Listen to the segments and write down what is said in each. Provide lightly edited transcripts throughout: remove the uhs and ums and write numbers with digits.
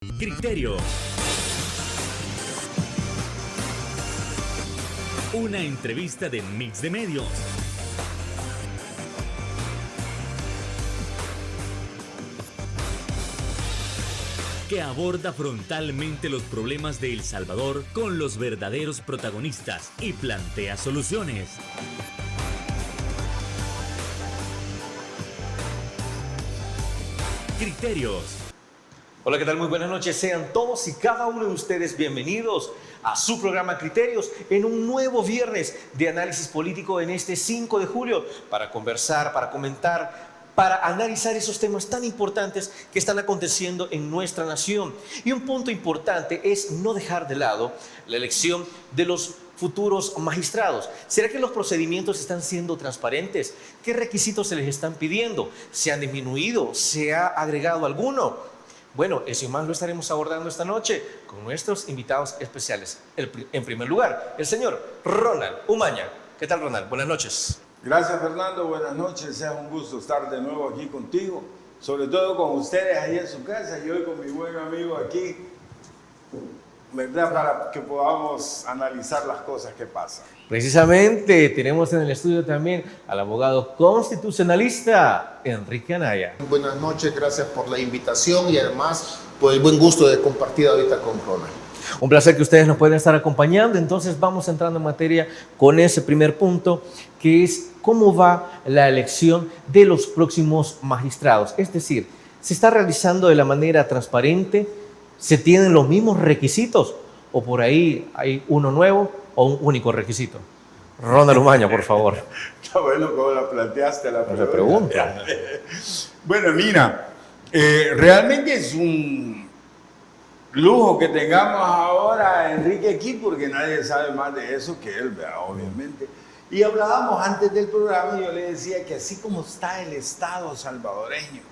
Criterio. Una entrevista de Mix de Medios. Que aborda frontalmente los problemas de El Salvador con los verdaderos protagonistas y plantea soluciones. Criterios. Hola, ¿qué tal? Muy buenas noches. Sean todos y cada uno de ustedes bienvenidos a su programa Criterios en un nuevo viernes de análisis político en este 5 de julio para conversar, para comentar, para analizar esos temas tan importantes que están aconteciendo en nuestra nación. Y un punto importante es no dejar de lado la elección de los futuros magistrados. ¿Será que los procedimientos están siendo transparentes? ¿Qué requisitos se les están pidiendo? ¿Se han disminuido? ¿Se ha agregado alguno? Bueno, eso y más lo estaremos abordando esta noche con nuestros invitados especiales. En primer lugar, el señor Ronald Umaña. ¿Qué tal, Ronald? Buenas noches. Gracias, Fernando. Buenas noches. Sea un gusto estar de nuevo aquí contigo, sobre todo con ustedes ahí en su casa y hoy con mi buen amigo aquí, ¿verdad? Para que podamos analizar las cosas que pasan. Precisamente tenemos en el estudio también al abogado constitucionalista Enrique Anaya. Buenas noches, gracias por la invitación y además por el buen gusto de compartir ahorita con Ronald. Un placer que ustedes nos pueden estar acompañando. Entonces vamos entrando en materia con ese primer punto, que es cómo va la elección de los próximos magistrados. Es decir, ¿se está realizando de la manera transparente? ¿Se tienen los mismos requisitos? ¿O por ahí hay uno nuevo o un único requisito? Ronald Umaña, por favor. Está bueno cómo la planteaste la No se pregunta. Bueno, mira, realmente es un lujo que tengamos ahora a Enrique aquí porque nadie sabe más de eso que él, ¿verdad? Obviamente. Y hablábamos antes del programa y yo le decía que así como está el Estado salvadoreño,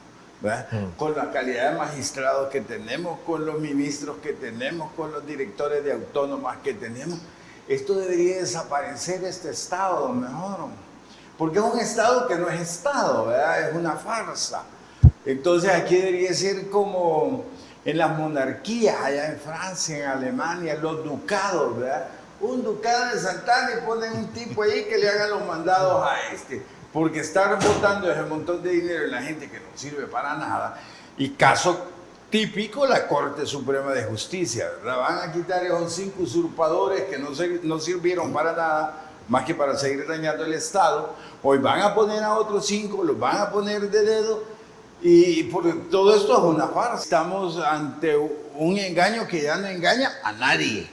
¿verdad? Con la calidad de magistrados que tenemos, con los ministros que tenemos, con los directores de autónomas que tenemos, esto debería desaparecer, este Estado mejor, porque es un Estado que no es Estado, ¿verdad? Es una farsa. Entonces aquí debería ser como en las monarquías, allá en Francia, en Alemania, los ducados, ¿verdad? Un ducado de Santana y ponen un tipo ahí que le haga los mandados a este. Porque estar votando ese montón de dinero en la gente que no sirve para nada. Y caso típico, la Corte Suprema de Justicia, ¿verdad? Van a quitar esos 5 usurpadores que no sirvieron para nada, más que para seguir dañando el Estado. Hoy van a poner a otros 5, los van a poner de dedo. Y por todo esto es una farsa. Estamos ante un engaño que ya no engaña a nadie.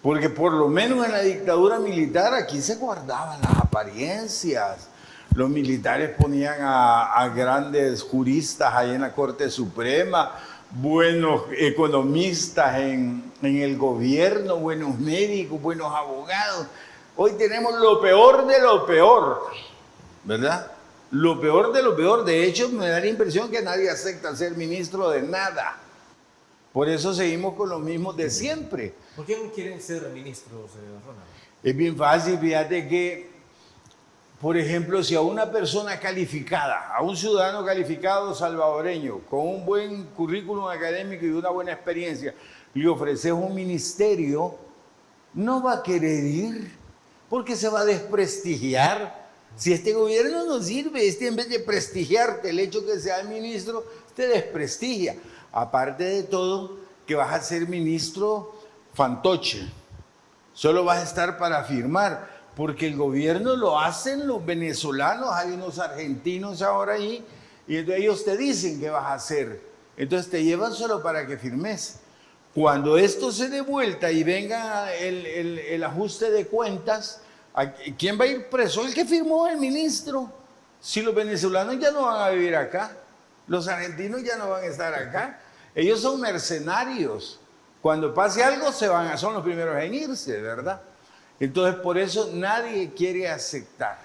Porque por lo menos en la dictadura militar aquí se guardaban las apariencias. Los militares ponían a grandes juristas ahí en la Corte Suprema, buenos economistas en el gobierno, buenos médicos, buenos abogados. Hoy tenemos lo peor de lo peor, ¿verdad? Lo peor de lo peor. De hecho, me da la impresión que nadie acepta ser ministro de nada. Por eso seguimos con los mismos de siempre. ¿Por qué no quieren ser ministros, Ronald? Es bien fácil, fíjate que, por ejemplo, si a una persona calificada, a un ciudadano calificado salvadoreño, con un buen currículum académico y una buena experiencia, le ofreces un ministerio, no va a querer ir, porque se va a desprestigiar. Si este gobierno no sirve, en vez de prestigiarte el hecho que sea el ministro, te desprestigia. Aparte de todo, que vas a ser ministro fantoche. Solo vas a estar para firmar, porque el gobierno lo hacen los venezolanos, hay unos argentinos ahora ahí, y entonces ellos te dicen qué vas a hacer. Entonces te llevan solo para que firmes. Cuando esto se dé vuelta y venga el ajuste de cuentas, ¿quién va a ir preso? El que firmó, el ministro. Si los venezolanos ya no van a vivir acá, los argentinos ya no van a estar acá. Ellos son mercenarios. Cuando pase algo son los primeros en irse, ¿verdad? Entonces por eso nadie quiere aceptar,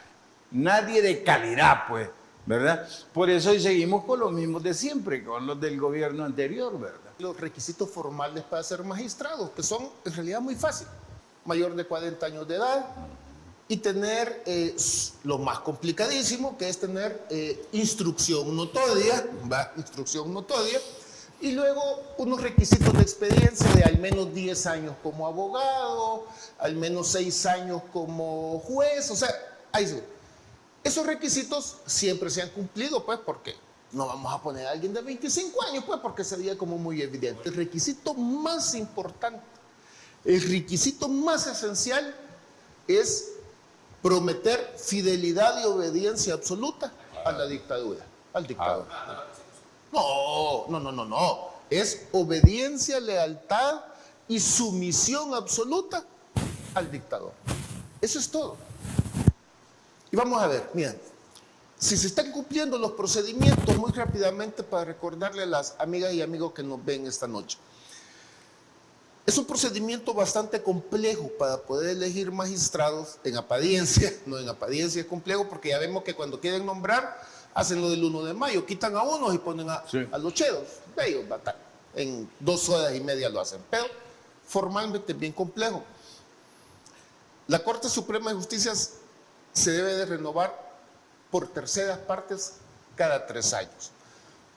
nadie de calidad, pues, ¿verdad? Por eso hoy seguimos con los mismos de siempre, con los del gobierno anterior, ¿verdad? Los requisitos formales para ser magistrado, que son en realidad muy fáciles. Mayor de 40 años de edad y tener lo más complicadísimo, que es tener instrucción notoria, Y luego unos requisitos de experiencia de al menos 10 años como abogado, al menos 6 años como juez, o sea, ahí sí. Esos requisitos siempre se han cumplido, pues, porque no vamos a poner a alguien de 25 años, pues, porque sería como muy evidente. El requisito más importante, el requisito más esencial es prometer fidelidad y obediencia absoluta a la dictadura, al dictador. No. Es obediencia, lealtad y sumisión absoluta al dictador. Eso es todo. Y vamos a ver, miren, si se están cumpliendo los procedimientos muy rápidamente para recordarle a las amigas y amigos que nos ven esta noche. Es un procedimiento bastante complejo para poder elegir magistrados en apariencia. No, en apariencia es complejo porque ya vemos que cuando quieren nombrar, hacen lo del 1 de mayo, quitan a unos y ponen a los chedos. Ellos en 2 horas y media lo hacen, pero formalmente es bien complejo. La Corte Suprema de Justicia se debe de renovar por terceras partes cada 3 años.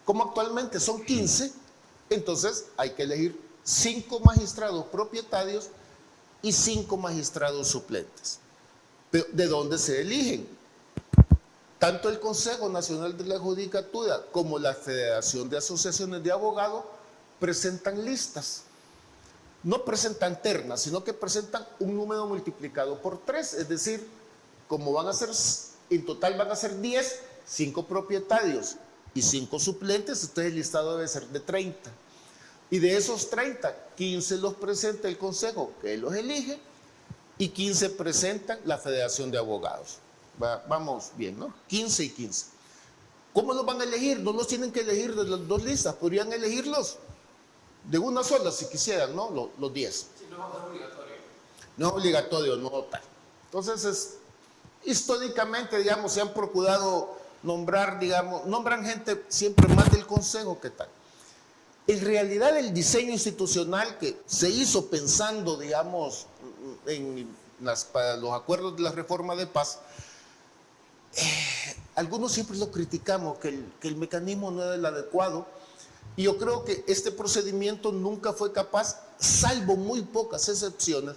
Como actualmente son 15, entonces hay que elegir 5 magistrados propietarios y 5 magistrados suplentes. Pero ¿de dónde se eligen? Tanto el Consejo Nacional de la Judicatura como la Federación de Asociaciones de Abogados presentan listas. No presentan ternas, sino que presentan un número multiplicado por 3, es decir, como van a ser, en total van a ser 10, 5 propietarios y 5 suplentes, entonces el listado debe ser de 30. Y de esos 30, 15 los presenta el Consejo, que los elige, y 15 presentan la Federación de Abogados. Vamos bien, ¿no? 15 y 15. ¿Cómo los van a elegir? No los tienen que elegir de las 2 listas, podrían elegirlos de una sola si quisieran, ¿no? Los 10. Sí, no es obligatorio. No es obligatorio, no tal. Entonces, históricamente, digamos, se han procurado nombrar, digamos, nombran gente siempre más del Consejo que tal. En realidad, el diseño institucional que se hizo pensando, digamos, para los acuerdos de la reforma de paz, algunos siempre lo criticamos, que el mecanismo no era el adecuado, y yo creo que este procedimiento nunca fue capaz, salvo muy pocas excepciones,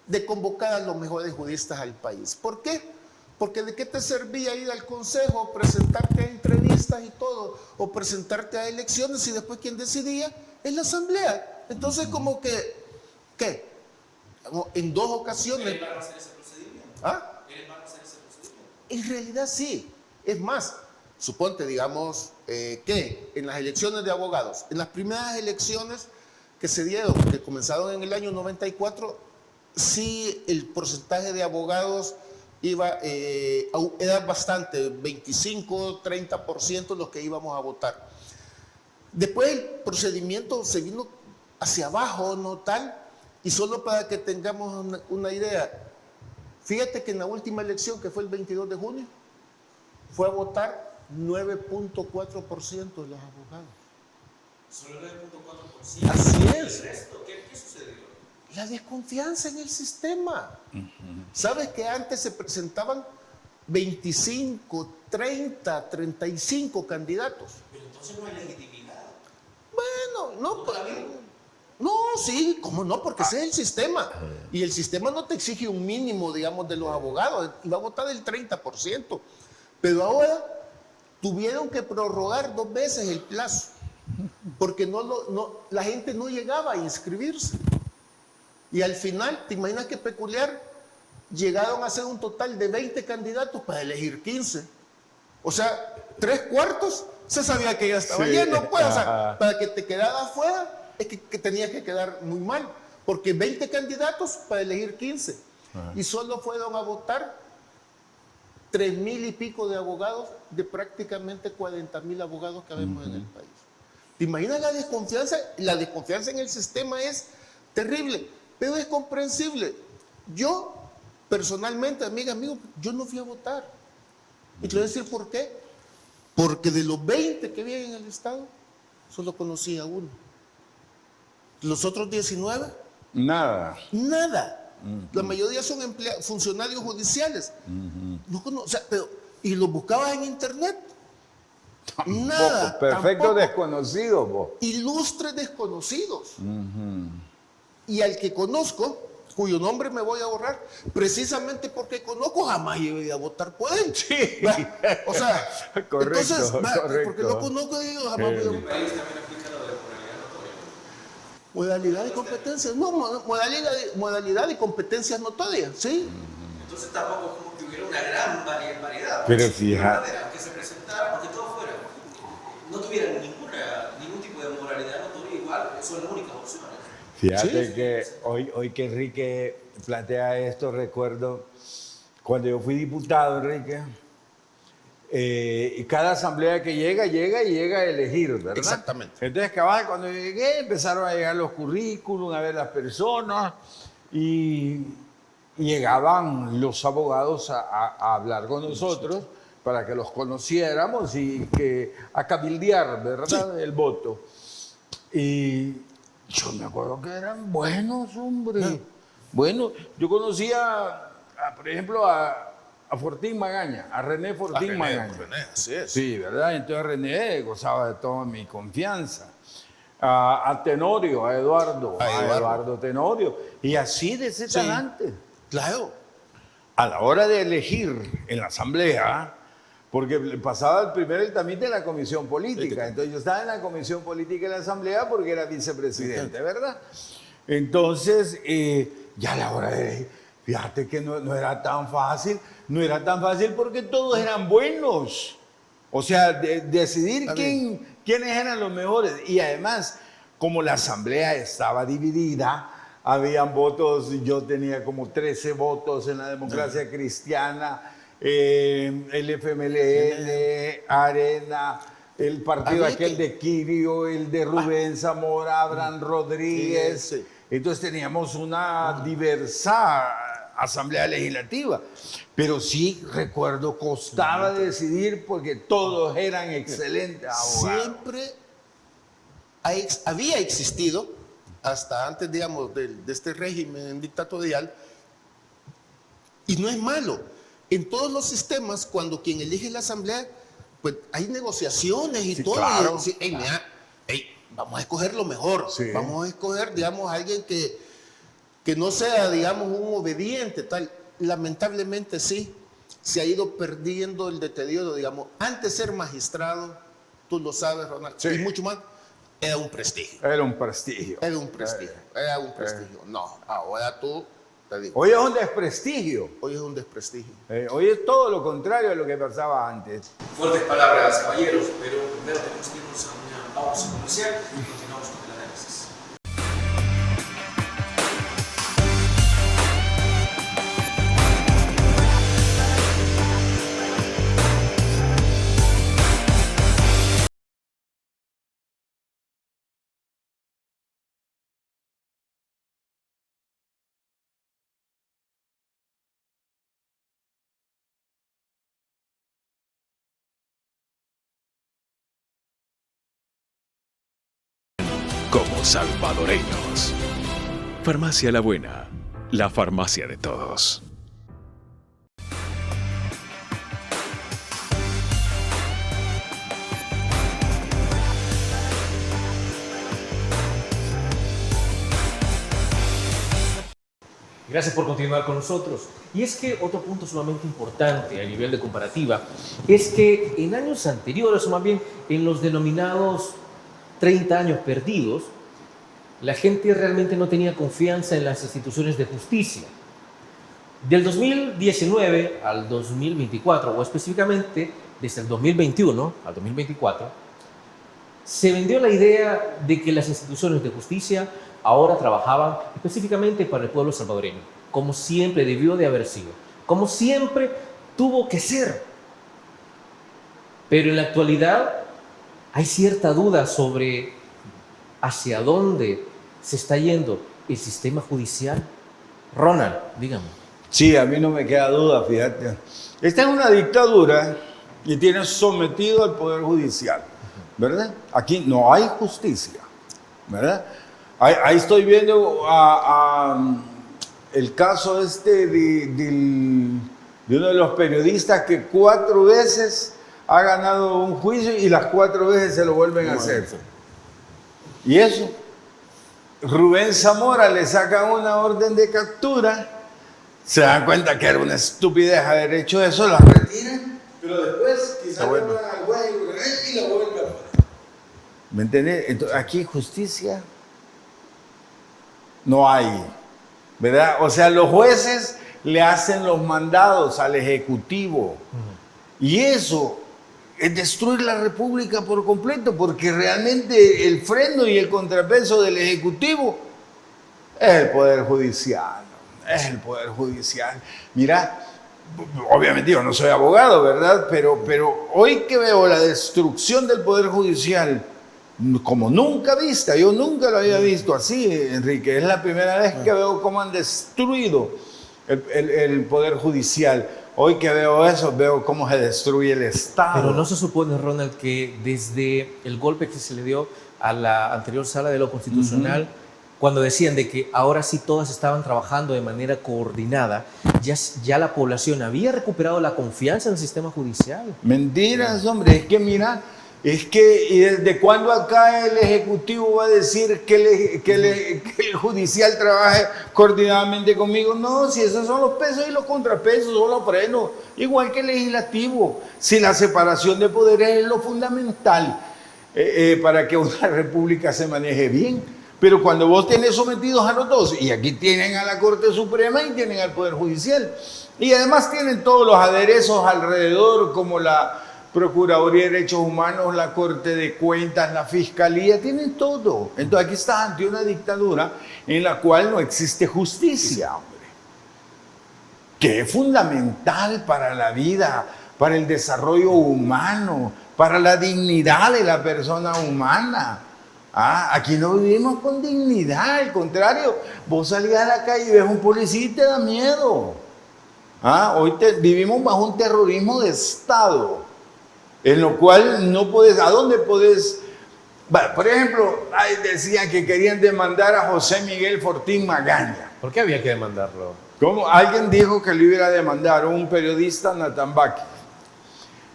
de convocar a los mejores juristas al país. ¿Por qué? Porque ¿de qué te servía ir al Consejo, presentarte a entrevistas y todo, o presentarte a elecciones y después quien decidía es la Asamblea? Entonces, como que, ¿qué? En 2 ocasiones... ¿Eres van a hacer ese procedimiento? ¿Ah? ¿Eres van a hacer ese procedimiento? En realidad sí. Es más, suponte, digamos, que en las elecciones de abogados, en las primeras elecciones que se dieron, que comenzaron en el año 94, sí el porcentaje de abogados era bastante, 25, 30% los que íbamos a votar. Después el procedimiento se vino hacia abajo, no tal, y solo para que tengamos una idea, fíjate que en la última elección, que fue el 22 de junio, fue a votar 9.4% de los abogados. Solo el 9.4%. Así es. ¿El resto? ¿Qué sucedió? La desconfianza en el sistema. ¿Sabes que antes se presentaban 25, 30, 35 candidatos? Pero entonces no hay legitimidad. Bueno, no, sí, ¿cómo no? Porque ese es el sistema. Y el sistema no te exige un mínimo, digamos, de los abogados. Iba a votar el 30%. Pero ahora tuvieron que prorrogar 2 veces el plazo. Porque la gente no llegaba a inscribirse. Y al final, ¿te imaginas qué peculiar? Llegaron a ser un total de 20 candidatos para elegir 15. O sea, 3/4 se sabía que ya estaba lleno. Pues, o sea, para que te quedaras afuera, es que tenías que quedar muy mal. Porque 20 candidatos para elegir 15. Y solo fueron a votar 3,000 y pico de abogados de prácticamente 40,000 abogados que vemos en el país. ¿Te imaginas la desconfianza? La desconfianza en el sistema es terrible. Pero es comprensible. Yo, personalmente, amigo, yo no fui a votar. Y te voy a decir por qué. Porque de los 20 que había en el Estado, solo conocía uno. Los otros 19, nada. La mayoría son funcionarios judiciales. No o sea, y los buscabas en internet. Nada. Perfecto tampoco. desconocido, vos. Ilustres desconocidos. Y al que conozco, cuyo nombre me voy a borrar, precisamente porque conozco, jamás iba a votar por él. Sí. O sea, Correcto, entonces, correcto. porque lo conozco, digo, jamás voy a votar. Modalidad y competencias, no, modalidad y competencias notorias, ¿sí? Entonces tampoco es como que hubiera una gran variedad. Pero fíjate. Aunque se presentara, aunque todo fuera, no tuvieran ningún tipo de moralidad notoria igual, son las únicas opciones. Fíjate Sí. que hoy que Enrique plantea esto, recuerdo cuando yo fui diputado, Enrique, y cada asamblea que llega a elegir, ¿verdad? Exactamente. Entonces, cabal, cuando llegué, empezaron a llegar los currículums, a ver las personas, y llegaban los abogados a hablar con nosotros para que los conociéramos y que a cabildear, ¿verdad? El voto. Y yo me acuerdo que eran buenos, hombre. Bueno, yo conocía, por ejemplo, a Fortín Magaña, a René Fortín Magaña. René, así es. Sí, ¿verdad? Entonces René gozaba de toda mi confianza. A Tenorio, a Eduardo Tenorio. Y así de ese Sí. talante. Claro. A la hora de elegir en la asamblea, porque pasaba el trámite de la comisión política. Entonces yo estaba en la comisión política de la asamblea porque era vicepresidente, ¿verdad? Entonces, ya a la hora de elegir, fíjate que no era tan fácil, porque todos eran buenos. O sea, decidir quiénes eran los mejores. Y además, como la asamblea estaba dividida, habían votos, yo tenía como 13 votos en la democracia cristiana, el FMLN, Arena, el partido Había aquel que- de Quirio, el de Rubén Zamora, Abraham Rodríguez. Sí. Entonces teníamos una diversa asamblea legislativa. Pero sí, recuerdo, costaba decidir porque todos eran excelentes abogados. Siempre había existido, hasta antes, digamos, de este régimen dictatorial, y no es malo. En todos los sistemas, cuando quien elige la asamblea, pues hay negociaciones y Sí, todo. claro. Y, sí, "Ey, mira, vamos a escoger lo mejor. Sí. Vamos a escoger, digamos, alguien que no sea, digamos, un obediente, tal. Lamentablemente sí, se ha ido perdiendo el deterioro, digamos. Antes ser magistrado, tú lo sabes, Ronald, Sí. y mucho más, era un prestigio. Era un prestigio. Era un prestigio, era un prestigio. No, ahora tú, te digo, Hoy es un desprestigio. hoy es un desprestigio. Hoy es todo lo contrario a lo que pasaba antes. Fuertes palabras, caballeros, pero primero tenemos que irnos a una pausa comercial y continuamos con el análisis. Como salvadoreños. Farmacia La Buena, la farmacia de todos. Gracias por continuar con nosotros. Y es que otro punto sumamente importante a nivel de comparativa es que en años anteriores, o más bien en los denominados 30 años perdidos, la gente realmente no tenía confianza en las instituciones de justicia. Del 2019 al 2024, o específicamente desde el 2021 al 2024, se vendió la idea de que las instituciones de justicia ahora trabajaban específicamente para el pueblo salvadoreño, como siempre debió de haber sido, como siempre tuvo que ser. Pero en la actualidad hay cierta duda sobre hacia dónde se está yendo el sistema judicial. Ronald, dígame. Sí, a mí no me queda duda, fíjate. Esta es una dictadura y tiene sometido al Poder Judicial, ¿verdad? Aquí no hay justicia, ¿verdad? Ahí estoy viendo el caso de uno de los periodistas que 4 veces ha ganado un juicio y las 4 veces se lo vuelven a hacer. ¿Y eso? Rubén Zamora le saca una orden de captura, se dan cuenta que era una estupidez haber hecho eso, la retiran, pero después quizás le vuelvan al juez y la vuelven a poner. ¿Me entiendes? Entonces, aquí justicia no hay, ¿verdad? O sea, los jueces le hacen los mandados al Ejecutivo. Y eso es destruir la República por completo, porque realmente el freno y el contrapeso del Ejecutivo es el Poder Judicial. Es el Poder Judicial. Mira, obviamente yo no soy abogado, ¿verdad? Pero hoy que veo la destrucción del Poder Judicial, como nunca vista, yo nunca lo había visto así, Enrique. Es la primera vez que veo cómo han destruido el Poder Judicial. Hoy que veo eso, veo cómo se destruye el Estado. Pero no se supone, Ronald, que desde el golpe que se le dio a la anterior sala de lo constitucional, cuando decían de que ahora sí todas estaban trabajando de manera coordinada, ya la población había recuperado la confianza en el sistema judicial. Mentiras, hombre, es que mira, es que ¿y desde cuándo acá el Ejecutivo va a decir que el Judicial trabaje coordinadamente conmigo? No, si esos son los pesos y los contrapesos, son los frenos, igual que el Legislativo. Si la separación de poderes es lo fundamental para que una república se maneje bien. Pero cuando vos tenés sometidos a los dos, y aquí tienen a la Corte Suprema y tienen al Poder Judicial, y además tienen todos los aderezos alrededor, como la Procuraduría de Derechos Humanos, la Corte de Cuentas, la Fiscalía, tienen todo. Entonces aquí estás ante una dictadura en la cual no existe justicia, hombre, que es fundamental para la vida, para el desarrollo humano, para la dignidad de la persona humana. Aquí no vivimos con dignidad, al contrario, vos salís a la calle y ves un policía y te da miedo. Hoy vivimos bajo un terrorismo de Estado, en lo cual no podés, ¿a dónde podés? Bueno, por ejemplo, decían que querían demandar a José Miguel Fortín Magaña. ¿Por qué había que demandarlo? ¿Cómo? Alguien dijo que lo iba a demandar, un periodista, Nathan Baki.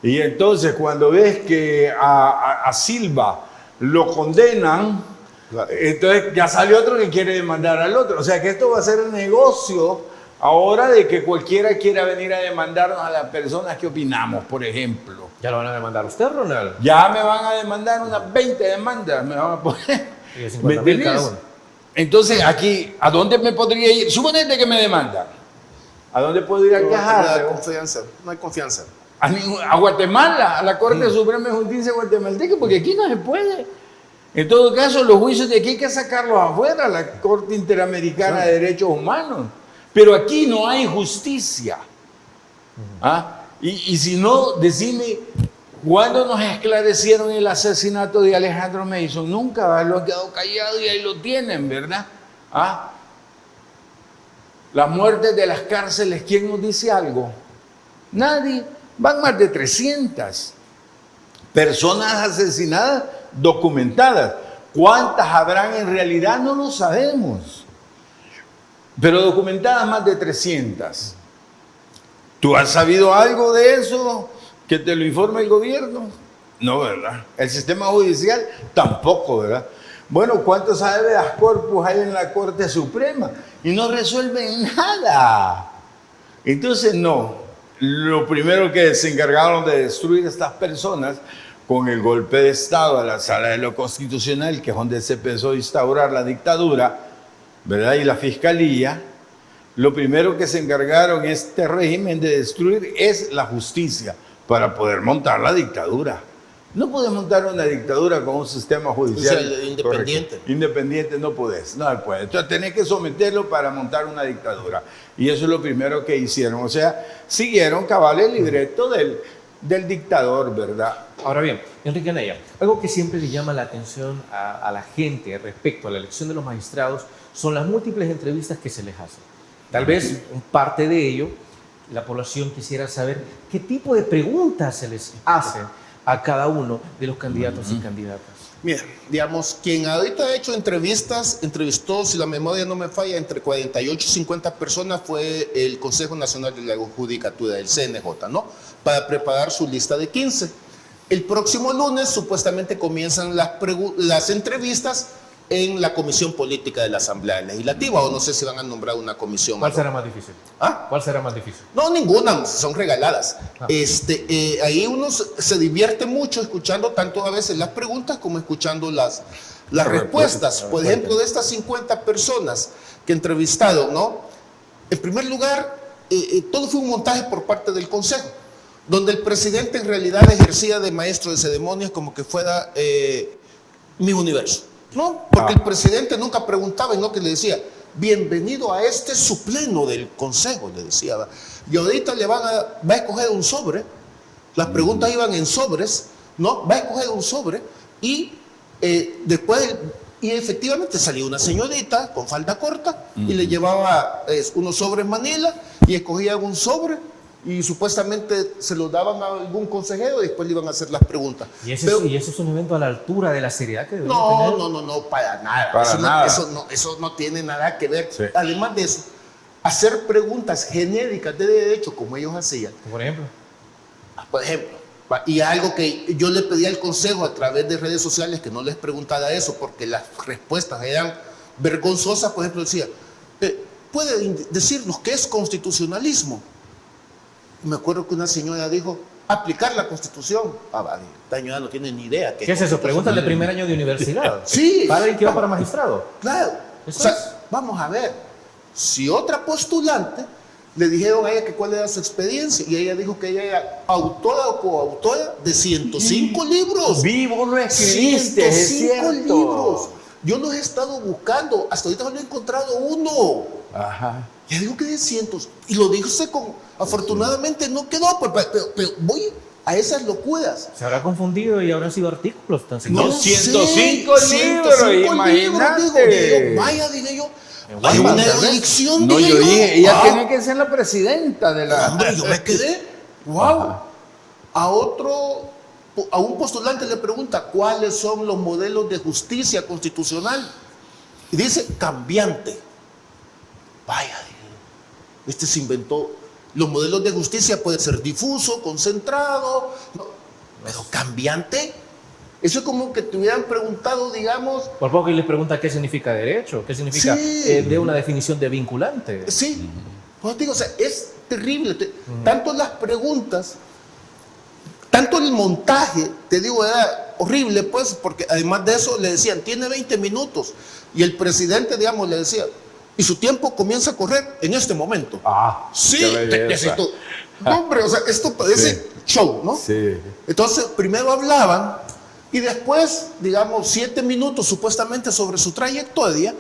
Y entonces cuando ves que a Silva lo condenan, claro, entonces ya sale otro que quiere demandar al otro. O sea que esto va a ser el negocio ahora de que cualquiera quiera venir a demandarnos a las personas que opinamos, por ejemplo. ¿Ya lo van a demandar usted, Ronald? Ya me van a demandar unas 20 demandas, me van a poner. Y 50,000 cada uno. Entonces aquí, ¿a dónde me podría ir? Suponete que me demandan. ¿A dónde puedo ir a quejar? No hay confianza, no hay confianza. A Guatemala, a la Corte Suprema de Justicia guatemalteca, porque aquí no se puede. En todo caso, los juicios de aquí hay que sacarlos afuera, a la Corte Interamericana de Derechos Humanos. Pero aquí no hay justicia. Y si no, decime, ¿cuándo nos esclarecieron el asesinato de Alejandro Mason? Nunca, lo han quedado callado y ahí lo tienen, ¿verdad? Las muertes de las cárceles, ¿quién nos dice algo? Nadie. Van más de 300 personas asesinadas documentadas. ¿Cuántas habrán en realidad? No lo sabemos. Pero documentadas más de 300. ¿Tú has sabido algo de eso que te lo informe el gobierno? No, ¿verdad? El sistema judicial tampoco, ¿verdad? Bueno, ¿cuántos habeas corpus hay en la Corte Suprema? Y no resuelven nada. Entonces, no. Lo primero que se encargaron de destruir a estas personas con el golpe de Estado a la Sala de lo Constitucional, que es donde se empezó a instaurar la dictadura, ¿verdad? Y la Fiscalía, lo primero que se encargaron este régimen de destruir es la justicia para poder montar la dictadura. No puedes montar una dictadura con un sistema judicial independiente. Correcto. Independiente no puedes, no puedes. Entonces tenés que someterlo para montar una dictadura. Y eso es lo primero que hicieron. O sea, siguieron cabal el libreto del dictador, ¿verdad? Ahora bien, Enrique Anaya, algo que siempre le llama la atención a la gente respecto a la elección de los magistrados son las múltiples entrevistas que se les hacen. Tal vez parte de ello, la población quisiera saber qué tipo de preguntas se les hacen a cada uno de los candidatos y candidatas. Mira, digamos, quien ahorita ha hecho entrevistas, entrevistó, si la memoria no me falla, entre 48 y 50 personas, fue el Consejo Nacional de la Judicatura, el CNJ, ¿no? Para preparar su lista de 15. El próximo lunes supuestamente comienzan las entrevistas en la Comisión Política de la Asamblea Legislativa, o no sé si van a nombrar una comisión. ¿Cuál será más difícil? ¿Ah? ¿Cuál será más difícil? No, ninguna, son regaladas. Ahí uno se divierte mucho escuchando tanto a veces las preguntas como escuchando las respuestas. Por ejemplo, de estas 50 personas que entrevistaron, ¿no? En primer lugar, todo fue un montaje por parte del Consejo, donde el presidente en realidad ejercía de maestro de ceremonias como que fuera mi universo, ¿no? Porque el presidente nunca preguntaba, ¿no? Que le decía, bienvenido a este su pleno del Consejo, le decía. ¿Va? Y ahorita va a escoger un sobre, las preguntas iban en sobres, ¿no? Va a escoger un sobre y después... Y efectivamente salía una señorita con falda corta y le llevaba unos sobres Manila y escogía un sobre y supuestamente se lo daban a algún consejero y después le iban a hacer las preguntas. ¿Y eso es un evento a la altura de la seriedad que debería tener? No, para nada. Para nada. Eso no tiene nada que ver. Sí. Además de eso, hacer preguntas genéricas de derecho como ellos hacían. Por ejemplo. Y algo que yo le pedí al Consejo a través de redes sociales que no les preguntara eso porque las respuestas eran vergonzosas. Por ejemplo, decía, ¿puede decirnos qué es constitucionalismo? Y me acuerdo que una señora dijo, aplicar la Constitución. Esta señora no tiene ni idea. ¿Qué es eso? Preguntas de primer año de universidad. Sí. ¿Para el que va para magistrado? Claro. Eso O sea, es. vamos a ver, si otra postulante le dijeron a ella que cuál era su experiencia y ella dijo que ella era autora o coautora de 105 libros. Vivo lo escribiste, es 105 cierto. libros. Yo los he estado buscando, hasta ahorita no he encontrado uno. Ajá. Ya digo que de cientos. Y lo dice afortunadamente no quedó, pero voy a esas locuras. Se habrá confundido y habrán sido artículos tan No, seguidos. 105 libros, imagínate. Dije yo, vaya, dije yo. Hay una elección, No, dije yo dije, ella wow. tiene que ser la presidenta de la... Hombre, yo me quedé, wow. A un postulante le pregunta cuáles son los modelos de justicia constitucional. Y dice, cambiante. Vaya, este se inventó. Los modelos de justicia pueden ser difuso, concentrado, pero cambiante. Eso es como que te hubieran preguntado, digamos... Por poco y les pregunta qué significa derecho, qué significa Sí. de una definición de vinculante. Sí, pues digo, o sea, es terrible. Tanto las preguntas, tanto el montaje, te digo, era horrible, pues, porque además de eso le decían, tiene 20 minutos. Y el presidente, digamos, le decía, y su tiempo comienza a correr en este momento. Sí, qué belleza. necesito. No, hombre, o sea, esto parece show, ¿no? Sí. Entonces, primero hablaban y después, digamos, 7 minutos supuestamente sobre su trayectoria.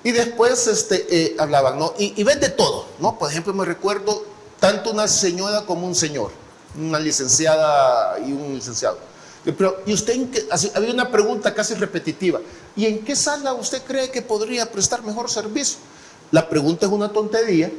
Y después hablaban, ¿no? Y ven de todo, ¿no? Por ejemplo, me recuerdo tanto una señora como un señor, una licenciada y un licenciado. Pero, ¿y usted había una pregunta casi repetitiva? ¿Y en qué sala usted cree que podría prestar mejor servicio? La pregunta es una tontería,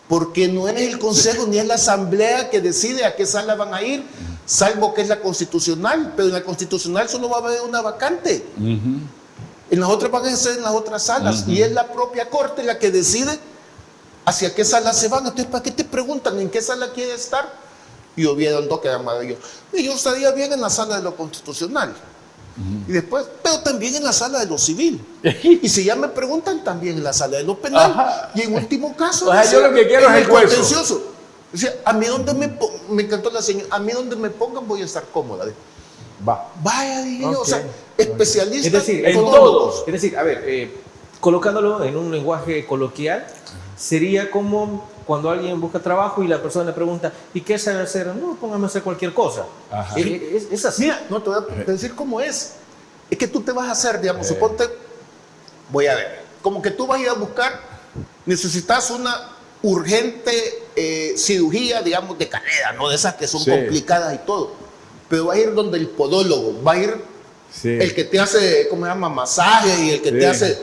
porque no es el Consejo ni es la Asamblea que decide a qué sala van a ir, salvo que es la constitucional, pero en la constitucional solo va a haber una vacante. En las otras van a ser en las otras salas, y es la propia Corte la que decide hacia qué sala se van. Entonces, ¿para qué te preguntan en qué sala quiere estar? Y hubieron dos que eran maravillosos. Y yo estaría bien en la sala de lo constitucional. Y después, pero también en la sala de lo civil. Y si ya me preguntan, también en la sala de lo penal. Ajá. Y en último caso, O sea, yo lo que quiero en es el hueso. contencioso. O sea, a mí donde me encantó la señora, a mí donde me pongan voy a estar cómoda. Va. Vaya, dije yo, o sea, Ok. especialista Es decir, en todos. todos. Es decir, a ver, colocándolo en un lenguaje coloquial, sería como cuando alguien busca trabajo y la persona le pregunta, ¿y qué sabe hacer? No, póngame a hacer cualquier cosa. Ajá. Es así. Mira, no te voy a decir cómo es. Es que tú te vas a hacer, digamos, suponte, voy a ver, como que tú vas a ir a buscar, necesitas una urgente cirugía, digamos, de cadera, no de esas que son Sí. complicadas y todo. Pero va a ir donde el podólogo, va a ir Sí. el que te hace, ¿cómo se llama? Masaje y el que Sí. te hace,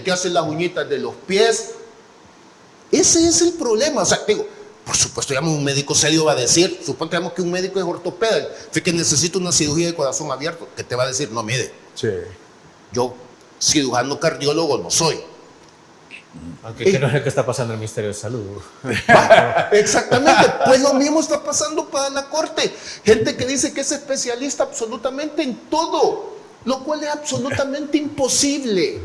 te hace las uñitas de los pies. Ese es el problema. O sea, digo, por supuesto, digamos, un médico serio va a decir, suponte digamos, que un médico es ortopeda, que necesita una cirugía de corazón abierto, que te va a decir, no, mire, Sí. yo cirujano cardiólogo no soy. Aunque que no es lo que está pasando en el Ministerio de Salud. Exactamente, pues lo mismo está pasando para la Corte. Gente que dice que es especialista absolutamente en todo, lo cual es absolutamente imposible.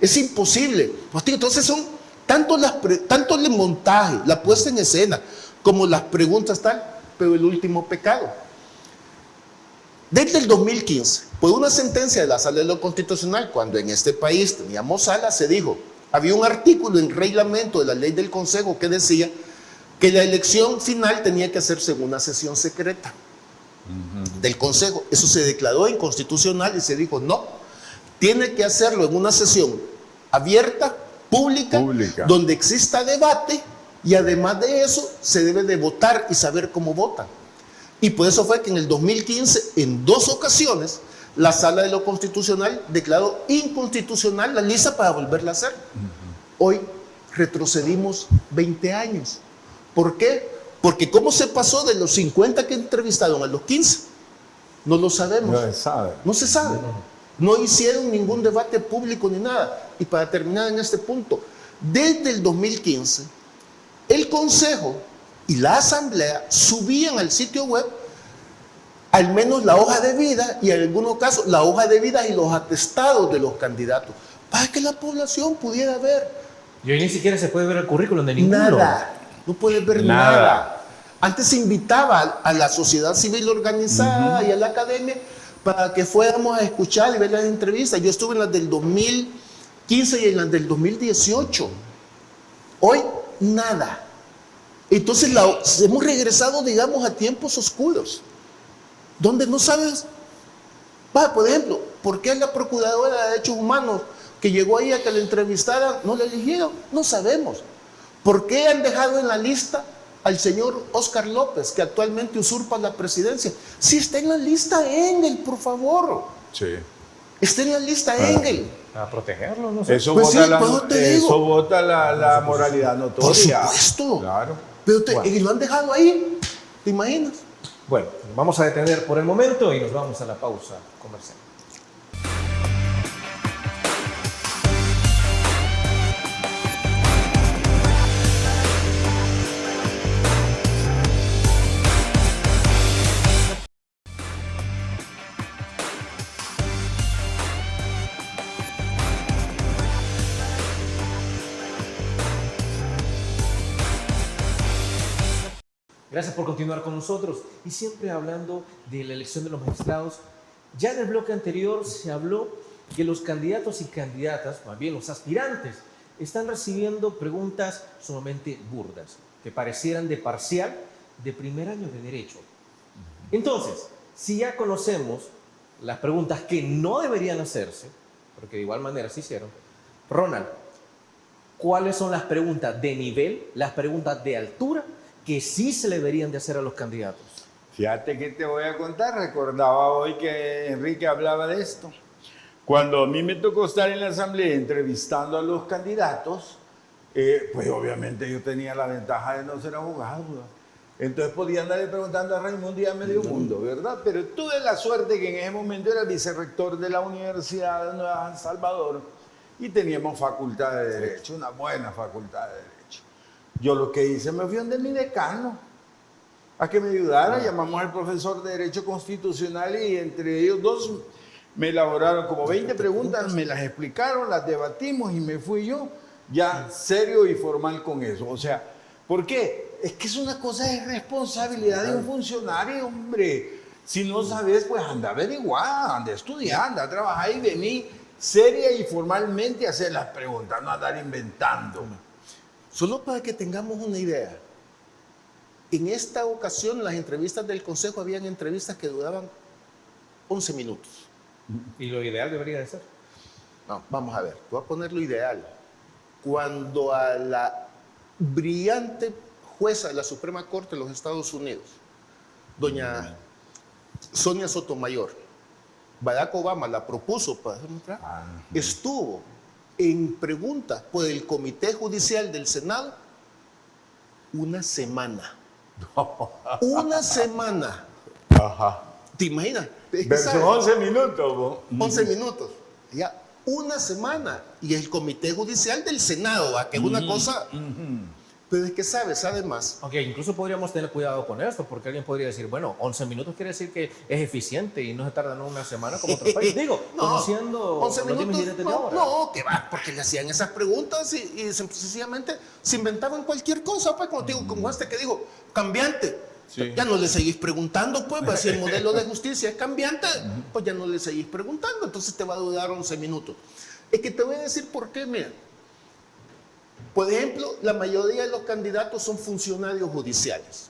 Es imposible. Pues, tío, entonces son tanto el montaje, la puesta en escena, como las preguntas tal, pero el último pecado. Desde el 2015, por una sentencia de la Sala de lo Constitucional, cuando en este país teníamos sala, se dijo, había un artículo en reglamento de la ley del Consejo que decía que la elección final tenía que hacerse en una sesión secreta del Consejo. Eso se declaró inconstitucional y se dijo, no, tiene que hacerlo en una sesión abierta, pública, donde exista debate y además de eso se debe de votar y saber cómo votan. Y por eso fue que en el 2015, en 2 ocasiones, la Sala de lo Constitucional declaró inconstitucional la lista para volverla a hacer. Hoy retrocedimos 20 años. ¿Por qué? Porque ¿cómo se pasó de los 50 que entrevistaron a los 15? No lo sabemos. No se sabe. No se sabe. No hicieron ningún debate público ni nada. Y para terminar en este punto, desde el 2015, el Consejo y la Asamblea subían al sitio web al menos la hoja de vida y en algunos casos la hoja de vida y los atestados de los candidatos para que la población pudiera ver. Y hoy ni siquiera se puede ver el currículum de ninguno. Nada, no puedes ver nada. Antes se invitaba a la sociedad civil organizada y a la academia para que fuéramos a escuchar y ver las entrevistas. Yo estuve en las del 2015 y en las del 2018. Hoy, nada. Entonces hemos regresado, digamos, a tiempos oscuros, donde no sabes. Por ejemplo, ¿por qué la Procuradora de Derechos Humanos que llegó ahí a que la entrevistaran no la eligieron? No sabemos. ¿Por qué han dejado en la lista al señor Óscar López, que actualmente usurpa la presidencia? Si está en la lista Engel, por favor. Sí. Está en la lista Engel. A protegerlo, no sé. Eso Pues vota, sí, eso vota la moralidad notoria. Por supuesto. Claro. Pero y lo han dejado ahí, ¿te imaginas? Bueno, vamos a detener por el momento y nos vamos a la pausa comercial. Gracias por continuar con nosotros y siempre hablando de la elección de los magistrados. Ya en el bloque anterior se habló que los candidatos y candidatas, más bien los aspirantes, están recibiendo preguntas sumamente burdas, que parecieran de parcial de primer año de derecho. Entonces, si ya conocemos las preguntas que no deberían hacerse, porque de igual manera se hicieron, Ronald, ¿cuáles son las preguntas de nivel, las preguntas de altura que sí se le deberían de hacer a los candidatos? Fíjate que te voy a contar, recordaba hoy que Enrique hablaba de esto. Cuando a mí me tocó estar en la asamblea entrevistando a los candidatos, pues obviamente yo tenía la ventaja de no ser abogado, ¿verdad? Entonces podía andarle preguntando a Raimundo y a medio mundo, ¿verdad? Pero tuve la suerte que en ese momento era vicerrector de la Universidad de Nueva San Salvador y teníamos facultad de Derecho, una buena facultad de Derecho. Yo lo que hice, me fui donde mi decano a que me ayudara. Llamamos al profesor de Derecho Constitucional y entre ellos dos me elaboraron como 20 preguntas, me las explicaron, las debatimos y me fui yo ya serio y formal con eso. O sea, ¿por qué? Es que es una cosa de responsabilidad de un funcionario, hombre. Si no sabes, pues anda a averiguar, anda a estudiar, anda a trabajar y vení seria y formalmente a hacer las preguntas, no andar inventando. Solo para que tengamos una idea, en esta ocasión las entrevistas del Consejo habían entrevistas que duraban 11 minutos. ¿Y lo ideal debería de ser? No, vamos a ver, voy a poner lo ideal. Cuando a la brillante jueza de la Suprema Corte de los Estados Unidos, doña Sonia Sotomayor, Barack Obama la propuso para entrar, estuvo en pregunta por el Comité Judicial del Senado una semana. Una semana. Ajá. ¿Te imaginas? Verso 11 minutos. 11 minutos. Ya. una semana. Y el Comité Judicial del Senado, ¿va? Que es una cosa... Pero es que sabe más. Aunque incluso podríamos tener cuidado con esto, porque alguien podría decir, bueno, 11 minutos quiere decir que es eficiente y no se tardan una semana como otros países. Digo, No, conociendo 11 los minutos, límites de no, hora. no, que va, porque le hacían esas preguntas y sencillamente se inventaban cualquier cosa, pues, como te digo, como este que digo, cambiante. Sí. Ya no le seguís preguntando, pues, si el modelo de justicia es cambiante, pues ya no le seguís preguntando, entonces te va a durar 11 minutos. Es que te voy a decir por qué, mira. Por ejemplo, la mayoría de los candidatos son funcionarios judiciales.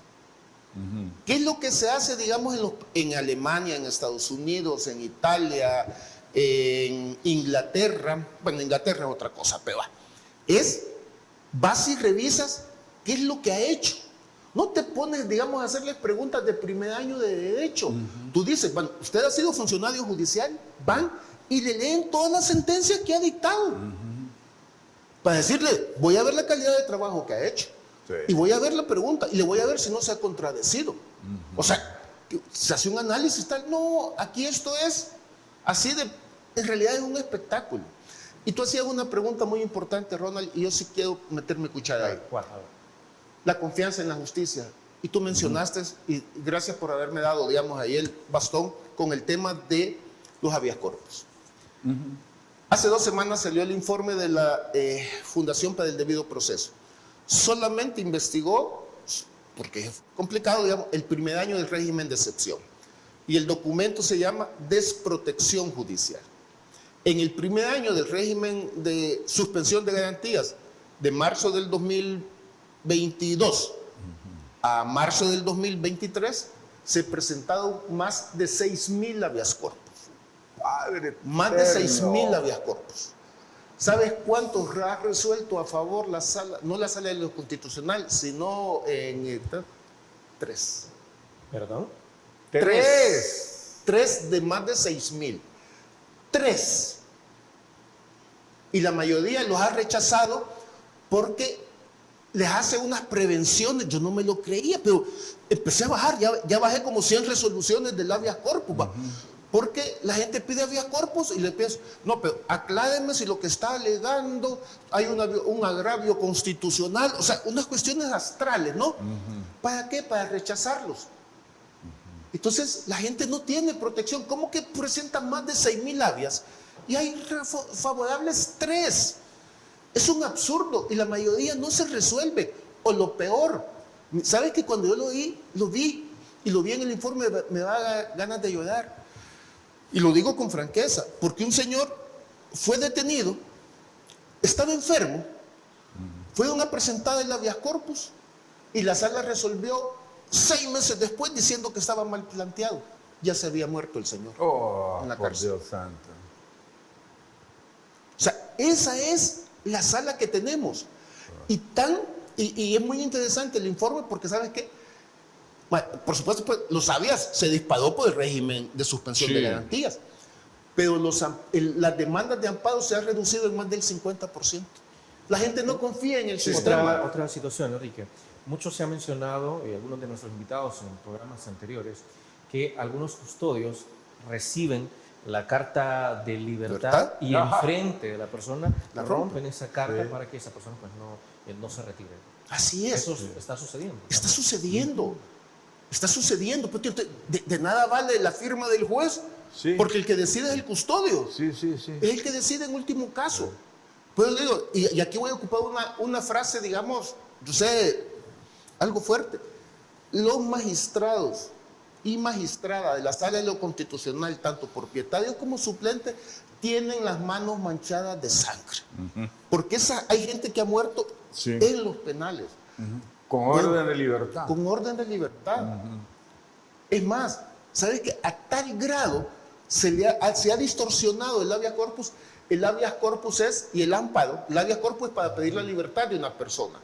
¿Qué es lo que se hace, digamos, en Alemania, en Estados Unidos, en Italia, en Inglaterra? Bueno, Inglaterra es otra cosa, pero vas y revisas qué es lo que ha hecho. No te pones, digamos, a hacerles preguntas de primer año de derecho. Tú dices, bueno, usted ha sido funcionario judicial, van y le leen todas las sentencias que ha dictado. Para decirle, voy a ver la calidad de trabajo que ha hecho. Sí. Y voy a ver la pregunta. Y le voy a ver si no se ha contradecido. O sea, se hace un análisis tal. No, aquí esto es así de... En realidad es un espectáculo. Y tú hacías una pregunta muy importante, Ronald, y yo sí quiero meterme cuchara ahí. ¿Cuál? A ver. La confianza en la justicia. Y tú mencionaste, y gracias por haberme dado, digamos, ahí el bastón con el tema de los habeas corpus. Hace 2 semanas salió el informe de la Fundación para el Debido Proceso. Solamente investigó, porque es complicado, digamos, el primer año del régimen de excepción. Y el documento se llama Desprotección Judicial. En el primer año del régimen de suspensión de garantías, de marzo del 2022 a marzo del 2023, se presentaron más de 6,000 habeas corpus. Más de 6,000 habeas corpus. ¿Sabes cuántos ha resuelto a favor la sala? No la sala de lo constitucional, sino en 3. ¿Perdón? 3 de más de 6,000. 3. Y la mayoría los ha rechazado porque les hace unas prevenciones. Yo no me lo creía, pero empecé a bajar. Ya bajé como 100 resoluciones del habeas corpus. Porque la gente pide habeas corpus y le pienso, no, pero acláreme si lo que está alegando hay un agravio constitucional, o sea, unas cuestiones astrales, ¿no? ¿Para qué? Para rechazarlos. Entonces, la gente no tiene protección. ¿Cómo que presentan más de 6,000 habeas? Y hay favorables 3. Es un absurdo y la mayoría no se resuelve. O lo peor, ¿sabes que cuando yo lo vi en el informe, me da ganas de llorar? Y lo digo con franqueza, porque un señor fue detenido, estaba enfermo, fue una presentada en la habeas corpus y la sala resolvió 6 meses después diciendo que estaba mal planteado. Ya se había muerto el señor en la cárcel. Dios santo. O sea, esa es la sala que tenemos. Y es muy interesante el informe porque, ¿sabes qué? Bueno, por supuesto, pues, lo sabías, se disparó por el régimen de suspensión de garantías, pero las demandas de amparo se han reducido en más del 50%. La gente no confía en el sistema. Otra situación, Enrique. Mucho se ha mencionado, y algunos de nuestros invitados en programas anteriores, que algunos custodios reciben la carta de libertad y enfrente de la persona la rompen esa carta para que esa persona pues, no se retire. Así es. Eso está sucediendo. Está sucediendo. Está sucediendo. De nada vale la firma del juez, porque el que decide es el custodio. Es el que decide en último caso. Pues digo, y aquí voy a ocupar una frase, digamos, yo sé, algo fuerte. Los magistrados y magistradas de la sala de lo constitucional, tanto propietarios como suplentes, tienen las manos manchadas de sangre. Porque hay gente que ha muerto en los penales. Con orden de libertad. Con orden de libertad. Es más, ¿sabes qué? A tal grado se ha distorsionado el habeas corpus. El habeas corpus y el amparo. El habeas corpus es para pedir la libertad de una persona,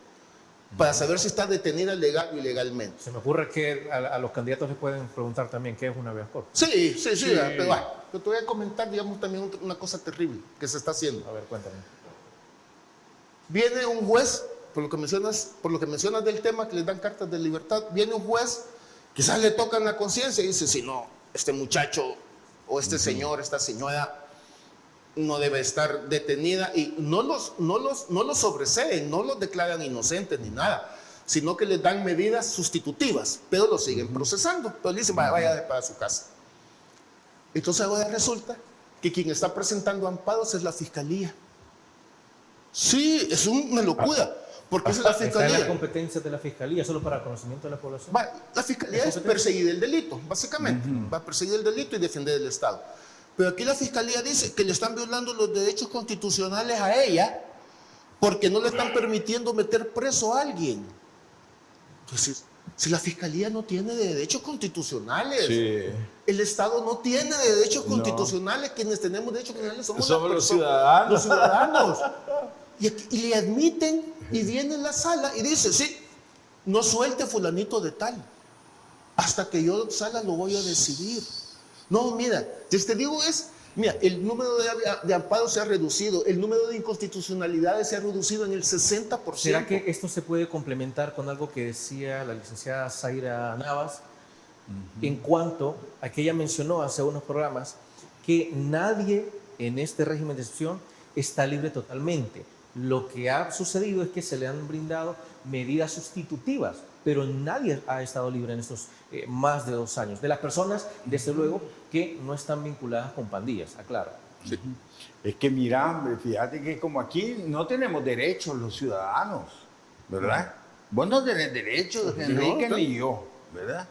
para saber si está detenida legal o ilegalmente. Se me ocurre que a los candidatos les pueden preguntar también qué es un habeas corpus. Sí. Pero bueno, te voy a comentar, digamos, también una cosa terrible que se está haciendo. A ver, cuéntame. Viene un juez, por lo que mencionas del tema que les dan cartas de libertad, viene un juez, quizás le tocan la conciencia y dice, si no, este muchacho o este señor, esta señora, no debe estar detenida y no los sobreseen, no los declaran inocentes ni nada, sino que les dan medidas sustitutivas, pero los siguen procesando. Pero le dicen, vaya para su casa. Entonces ahora resulta que quien está presentando amparos es la fiscalía. Sí, es una locura. Porque esa es la fiscalía. Está en la competencia de la fiscalía, solo para conocimiento de la población. La fiscalía es perseguir el delito, básicamente. Va a perseguir el delito y defender el Estado. Pero aquí la fiscalía dice que le están violando los derechos constitucionales a ella porque no le están permitiendo meter preso a alguien. Entonces, si la fiscalía no tiene derechos constitucionales, el Estado no tiene derechos constitucionales, quienes tenemos derechos constitucionales somos los ciudadanos. Los ciudadanos. Y le admiten y viene en la sala y dice, sí, no suelte a fulanito de tal, hasta que yo sala lo voy a decidir. No, mira, te digo mira, el número de amparos se ha reducido, el número de inconstitucionalidades se ha reducido en el 60%. ¿Será que esto se puede complementar con algo que decía la licenciada Zaira Navas en cuanto a que ella mencionó hace unos programas que nadie en este régimen de excepción está libre totalmente? Lo que ha sucedido es que se le han brindado medidas sustitutivas, pero nadie ha estado libre en estos más de 2 años. De las personas, desde luego, que no están vinculadas con pandillas, aclaro. Sí. Es que mira, fíjate que como aquí no tenemos derechos los ciudadanos, ¿verdad? Vos no tenés derechos, Enrique, ni yo, ¿verdad?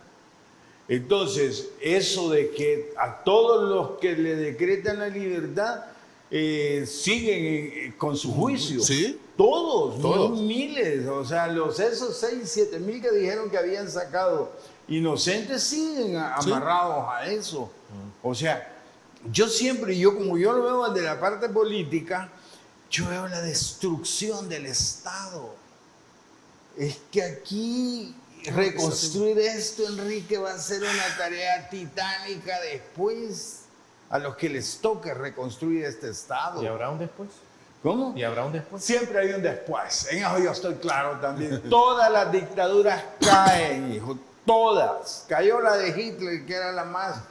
Entonces, eso de que a todos los que le decretan la libertad siguen con su juicio. ¿Sí? Todos. No miles. O sea, esos 6, 7 mil que dijeron que habían sacado inocentes siguen amarrados a eso. O sea, yo siempre, como yo lo veo desde la parte política, yo veo la destrucción del Estado. Es que aquí reconstruir esto, Enrique, va a ser una tarea titánica después. A los que les toque reconstruir este Estado. ¿Y habrá un después? ¿Cómo? ¿Y habrá un después? Siempre hay un después. En eso yo estoy claro también. Todas las dictaduras caen, hijo. Todas. Cayó la de Hitler, que era la más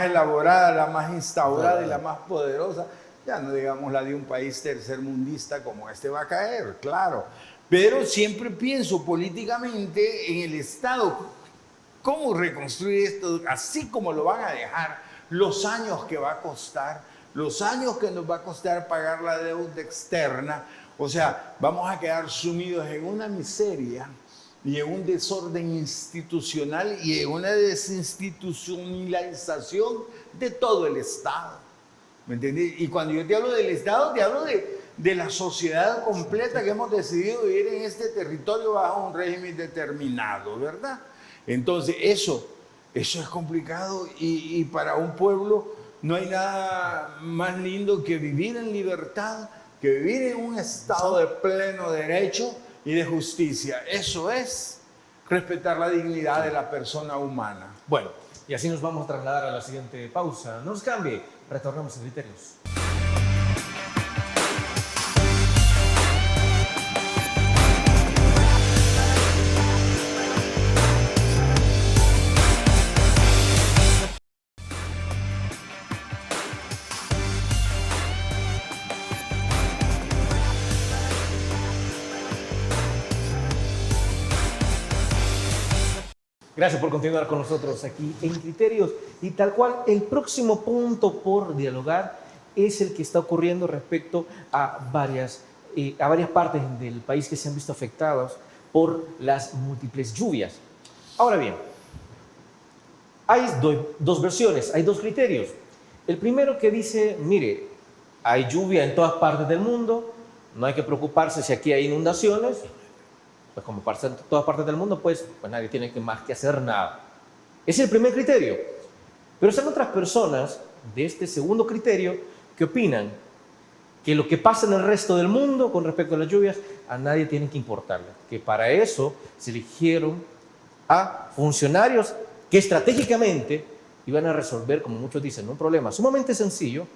elaborada, la más instaurada y la más poderosa. Ya no digamos la de un país tercermundista como este va a caer, claro. Pero siempre pienso políticamente en el Estado. ¿Cómo reconstruir esto? Así como lo van a dejar. Los años que va a costar, los años que nos va a costar pagar la deuda externa. O sea, vamos a quedar sumidos en una miseria y en un desorden institucional y en una desinstitucionalización de todo el Estado. ¿Me entiendes? Y cuando yo te hablo del Estado, te hablo de la sociedad completa que hemos decidido vivir en este territorio bajo un régimen determinado, ¿verdad? Entonces, eso es complicado y para un pueblo no hay nada más lindo que vivir en libertad, que vivir en un estado de pleno derecho y de justicia. Eso es respetar la dignidad de la persona humana. Bueno, y así nos vamos a trasladar a la siguiente pausa. No nos cambie, retornamos a Criterios. Gracias por continuar con nosotros aquí en Criterios. Y tal cual, el próximo punto por dialogar es el que está ocurriendo respecto a varias partes del país que se han visto afectadas por las múltiples lluvias. Ahora bien, hay dos versiones, hay dos criterios. El primero que dice, mire, hay lluvia en todas partes del mundo, no hay que preocuparse si aquí hay inundaciones. Pues como pasa en todas partes del mundo, pues nadie tiene más que hacer nada. Ese es el primer criterio. Pero están otras personas de este segundo criterio que opinan que lo que pasa en el resto del mundo con respecto a las lluvias a nadie tiene que importarle. Que para eso se eligieron a funcionarios que estratégicamente iban a resolver, como muchos dicen, un problema sumamente sencillo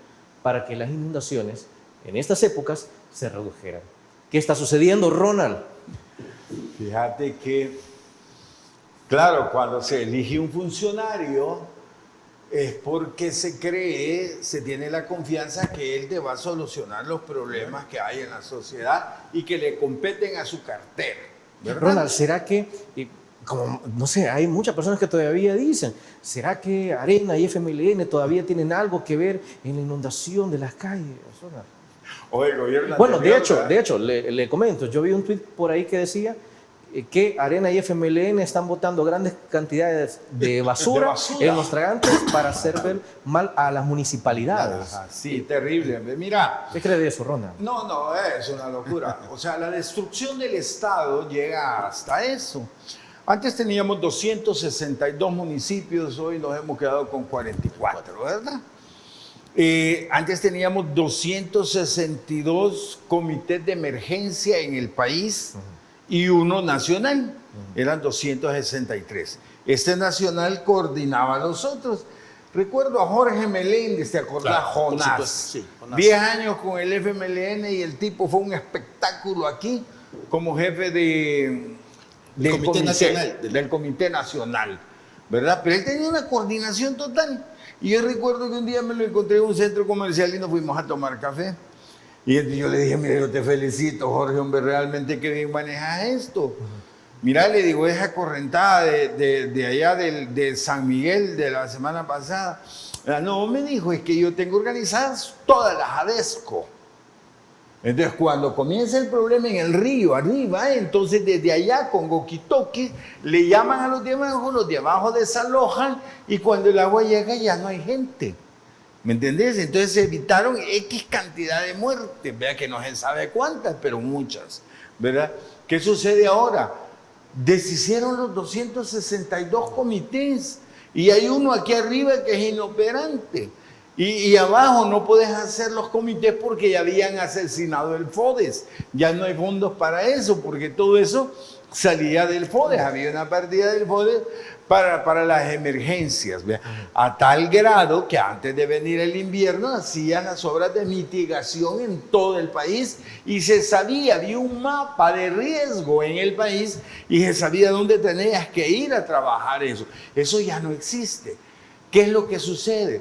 para que las inundaciones en estas épocas se redujeran. ¿Qué está sucediendo, Ronald? Fíjate que, claro, cuando se elige un funcionario, es porque se tiene la confianza que él te va a solucionar los problemas que hay en la sociedad y que le competen a su cartera. ¿Verdad? Ronald, ¿será que, como, no sé, hay muchas personas que todavía dicen, ¿será que Arena y FMLN todavía tienen algo que ver en la inundación de las calles, Ronald? O el gobierno Bueno, anterior, de hecho, le comento, yo vi un tweet por ahí que decía que Arena y FMLN están botando grandes cantidades de basura, en los tragantes para hacer ver mal a las municipalidades. Ajá, sí, terrible. Mira, ¿Qué cree de eso, Ronald? no, es una locura. O sea, la destrucción del Estado llega hasta eso. Antes teníamos 262 municipios, hoy nos hemos quedado con 44, ¿verdad? Antes teníamos 262 comités de emergencia en el país y uno nacional, eran 263. Este nacional coordinaba a los otros. Recuerdo a Jorge Meléndez, ¿te acordás? Claro, por Jonás. supuesto, sí, Jonás. 10 años con el FMLN y el tipo fue un espectáculo aquí como jefe del Comité Nacional. del Comité Nacional, ¿verdad? Pero él tenía una coordinación total. Y yo recuerdo que un día me lo encontré en un centro comercial y nos fuimos a tomar café. Y yo le dije, mire, yo te felicito, Jorge, hombre, realmente que bien manejas esto. Mira, le digo, esa correntada de allá de San Miguel de la semana pasada. No, me dijo, es que yo tengo organizadas todas las ADESCO. Entonces, cuando comienza el problema en el río, arriba, entonces desde allá con Goquitoque le llaman a los de abajo desalojan y cuando el agua llega ya no hay gente. ¿Me entendés? Entonces se evitaron X cantidad de muertes, vea que no se sabe cuántas, pero muchas, ¿verdad? ¿Qué sucede ahora? Deshicieron los 262 comités y hay uno aquí arriba que es inoperante. Y abajo no puedes hacer los comités porque ya habían asesinado el FODES. Ya no hay fondos para eso, porque todo eso salía del FODES. Había una partida del FODES para las emergencias. ¿Ve? A tal grado que antes de venir el invierno hacían las obras de mitigación en todo el país y se sabía, había un mapa de riesgo en el país y se sabía dónde tenías que ir a trabajar eso. Eso ya no existe. ¿Qué es lo que sucede?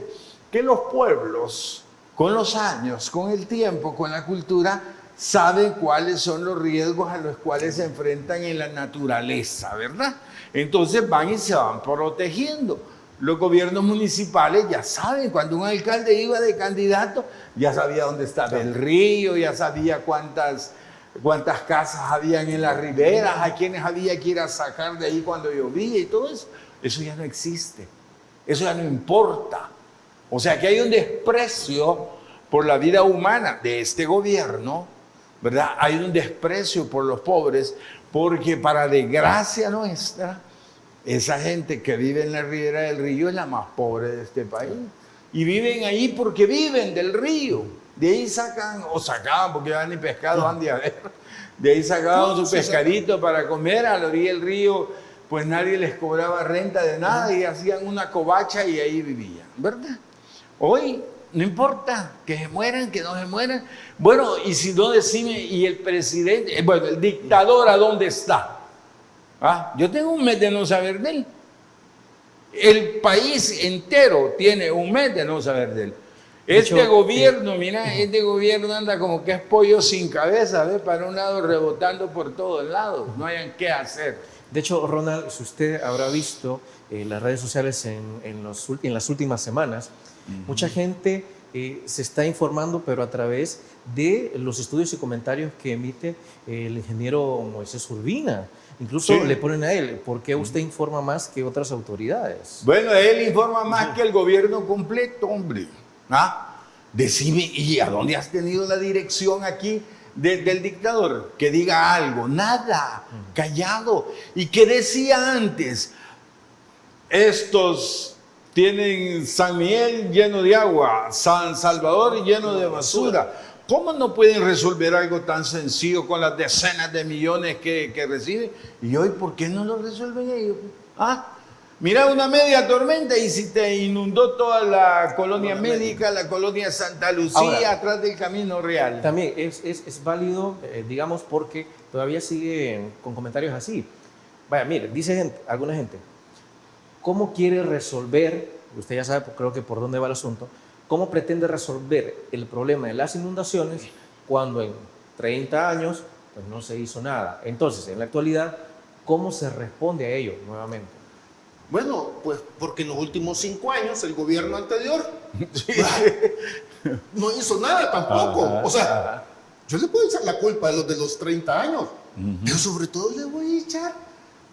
Que los pueblos, con los años, con el tiempo, con la cultura, saben cuáles son los riesgos a los cuales se enfrentan en la naturaleza, ¿verdad? Entonces van y se van protegiendo. Los gobiernos municipales ya saben, cuando un alcalde iba de candidato, ya sabía dónde estaba el río, ya sabía cuántas casas habían en las riberas, a quienes había que ir a sacar de ahí cuando llovía y todo eso. Eso ya no existe, eso ya no importa. O sea que hay un desprecio por la vida humana de este gobierno, ¿verdad? Hay un desprecio por los pobres, porque para desgracia nuestra, esa gente que vive en la ribera del río es la más pobre de este país. Y viven ahí porque viven del río. De ahí sacan, o sacaban, porque ya ni pescado han de haber. De ahí sacaban su pescadito para comer a la orilla del río, pues nadie les cobraba renta de nada y hacían una covacha y ahí vivían, ¿verdad? Hoy no importa que se mueran, que no se mueran. Bueno, y si no decime, y el presidente, bueno, el dictador, ¿a dónde está? ¿Ah? Yo tengo un mes de no saber de él. El país entero tiene un mes de no saber de él. Este gobierno, mira, este gobierno anda como que es pollo sin cabeza, ¿ves? Para un lado rebotando por todos lados, no hayan qué hacer. De hecho, Ronald, si usted habrá visto las redes sociales en las últimas semanas, mucha gente se está informando, pero a través de los estudios y comentarios que emite el ingeniero Moisés Urbina. Incluso le ponen a él, ¿por qué usted informa más que otras autoridades? Bueno, él informa más que el gobierno completo, hombre. ¿Ah? Decime, ¿y a dónde has tenido la dirección aquí del dictador? Que diga algo. Nada, callado. ¿Y qué decía antes? Estos tienen San Miguel lleno de agua, San Salvador lleno de basura. ¿Cómo no pueden resolver algo tan sencillo con las decenas de millones que reciben? Y hoy, ¿por qué no lo resuelven ellos? ¿Ah? Mira una media tormenta y si te inundó toda la colonia médica, la colonia Santa Lucía, ahora, atrás del Camino Real. También es válido, digamos, porque todavía siguen con comentarios así. Vaya, mire, dice alguna gente, ¿cómo quiere resolver, usted ya sabe, creo que por dónde va el asunto, ¿cómo pretende resolver el problema de las inundaciones cuando en 30 años pues, no se hizo nada? Entonces, en la actualidad, ¿cómo se responde a ello nuevamente? Bueno, pues porque en los últimos 5 años el gobierno anterior no hizo nada tampoco. O sea, yo le puedo echar la culpa a los de los 30 años, pero sobre todo le voy a echar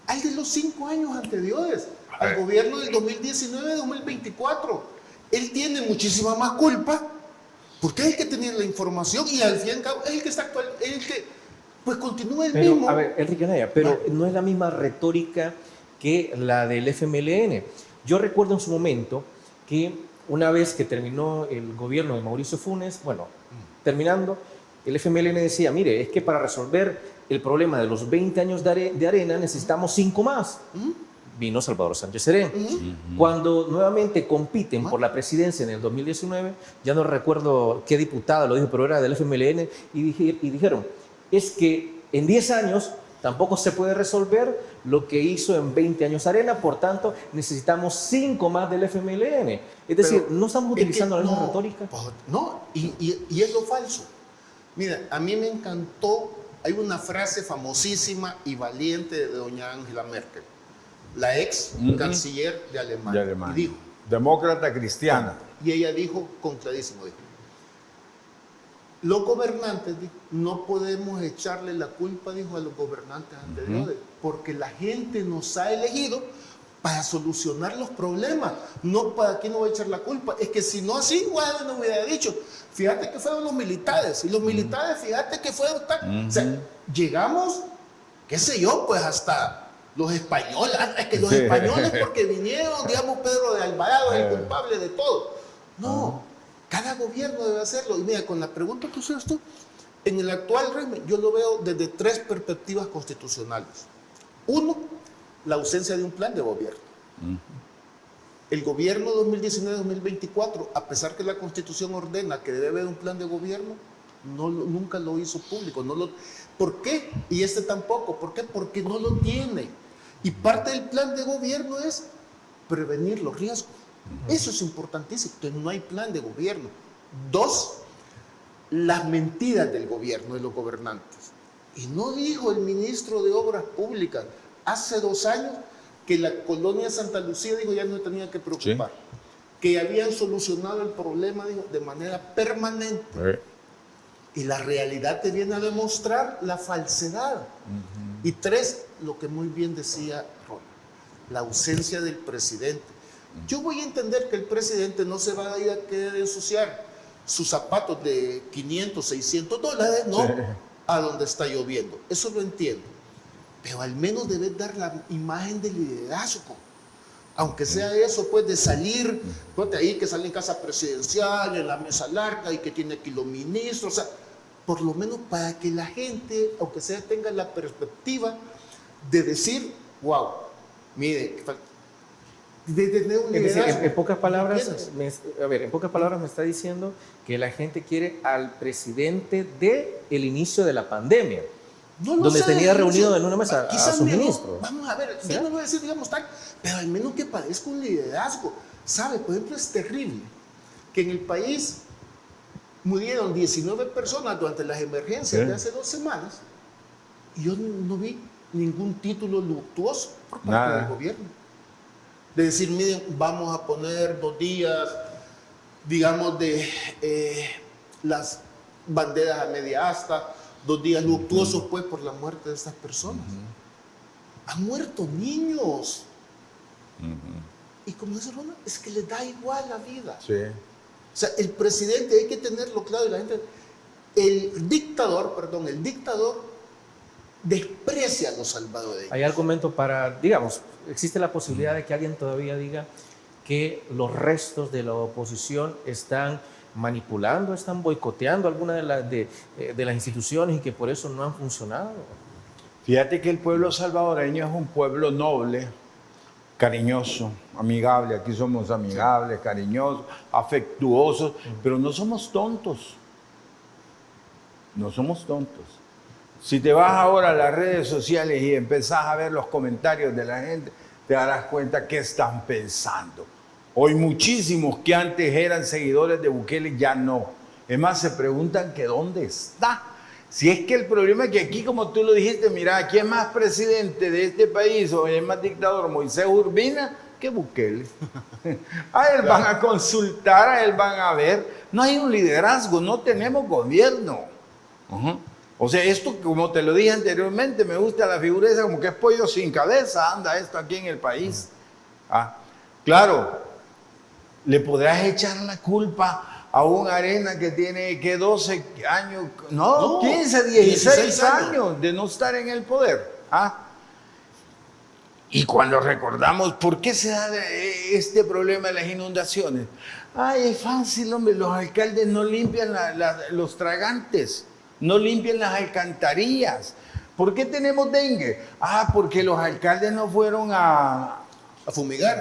al de los 5 años anteriores, al gobierno del 2019-2024. Él tiene muchísima más culpa porque es el que tenía la información y al fin y al cabo es el que está actual, es el que pues continúa el mismo. A ver, Enrique Anaya, pero no es la misma retórica que la del FMLN. Yo recuerdo en su momento que una vez que terminó el gobierno de Mauricio Funes, bueno, terminando, el FMLN decía, mire, es que para resolver el problema de los 20 años de Arena necesitamos 5 más. Vino Salvador Sánchez Serén. Cuando nuevamente compiten por la presidencia en el 2019, ya no recuerdo qué diputada lo dijo, pero era del FMLN, y dijeron, es que en 10 años tampoco se puede resolver lo que hizo en 20 años Arena, por tanto necesitamos 5 más del FMLN. Es decir, no estamos utilizando la misma retórica. No, y es lo falso. Mira, a mí me encantó, hay una frase famosísima y valiente de doña Angela Merkel, la ex canciller de Alemania. Y dijo, demócrata cristiana. Y ella dijo, con clarísimo, dijo, los gobernantes, dijo, no podemos echarle la culpa, dijo, a los gobernantes anteriores, porque la gente nos ha elegido para solucionar los problemas. No, ¿para quién no va a echar la culpa? Es que si no así, bueno, no hubiera dicho. Fíjate que fueron los militares, y los militares, fíjate que fueron tan... O sea, llegamos, qué sé yo, pues hasta los españoles. Es que los españoles porque vinieron, digamos, Pedro de Alvarado es el culpable de todo. No. Cada gobierno debe hacerlo. Y mira, con la pregunta que haces tú, en el actual régimen yo lo veo desde 3 perspectivas constitucionales. 1, la ausencia de un plan de gobierno. El gobierno 2019-2024, a pesar que la Constitución ordena que debe haber un plan de gobierno, nunca lo hizo público. ¿Por qué? Y este tampoco. ¿Por qué? Porque no lo tiene. Y parte del plan de gobierno es prevenir los riesgos. Eso es importantísimo. Entonces no hay plan de gobierno. 2, las mentiras del gobierno, de los gobernantes. Y no dijo el ministro de Obras Públicas hace 2 años que la colonia Santa Lucía, dijo, ya no tenía que preocupar. Que habían solucionado el problema, dijo, de manera permanente. Y la realidad te viene a demostrar la falsedad. Y 3, lo que muy bien decía Ronald, la ausencia del presidente. Yo voy a entender que el presidente no se va a ir a querer ensuciar sus zapatos de 500, 600 dólares, ¿no? A donde está lloviendo. Eso lo entiendo. Pero al menos debes dar la imagen de liderazgo. Aunque sea eso, pues, de salir, fíjate ahí que sale en casa presidencial, en la mesa larga y que tiene aquí los ministros, o sea, por lo menos para que la gente, aunque sea, tenga la perspectiva de decir, wow, mire, de tener un liderazgo. Es decir, en pocas palabras, en pocas palabras me está diciendo que la gente quiere al presidente del inicio de la pandemia, donde tenía reunido en una mesa a sus ministros. Vamos a ver, yo no voy a decir, digamos, tal, pero al menos que parezca un liderazgo. ¿Sabe? Por ejemplo, es terrible que en el país murieron 19 personas durante las emergencias de hace 2 semanas y yo no vi ningún título luctuoso por parte del gobierno. De decir, miren, vamos a poner 2 días, digamos, de las banderas a media asta, 2 días luctuosos, pues, por la muerte de estas personas. Han muerto niños. Y como dice Ronald, es que les da igual la vida. O sea, el presidente, hay que tenerlo claro, y la gente, el dictador desprecia a los salvadoreños. Hay argumento para, digamos, existe la posibilidad de que alguien todavía diga que los restos de la oposición están manipulando, están boicoteando alguna de las instituciones y que por eso no han funcionado. Fíjate que el pueblo salvadoreño es un pueblo noble, cariñoso, amigable. Aquí somos amigables, cariñosos, afectuosos, pero no somos tontos. No somos tontos. Si te vas ahora a las redes sociales y empezás a ver los comentarios de la gente, te darás cuenta qué están pensando. Hoy muchísimos que antes eran seguidores de Bukele ya no. Es más, se preguntan que dónde está. Si es que el problema es que aquí, como tú lo dijiste, mira, ¿quién es más presidente de este país o es más dictador? Moisés Urbina que Bukele. A él van a consultar, a él van a ver. No hay un liderazgo, no tenemos gobierno. O sea, esto, como te lo dije anteriormente, me gusta la figura esa como que es pollo sin cabeza, anda esto aquí en el país. Claro, le podrás echar la culpa a un Arena que tiene, que 12 años, no, 15, 16 años de no estar en el poder. Y cuando recordamos por qué se da este problema de las inundaciones, es fácil, hombre, los alcaldes no limpian los tragantes, no limpian las alcantarillas. ¿Por qué tenemos dengue? Porque los alcaldes no fueron a fumigar,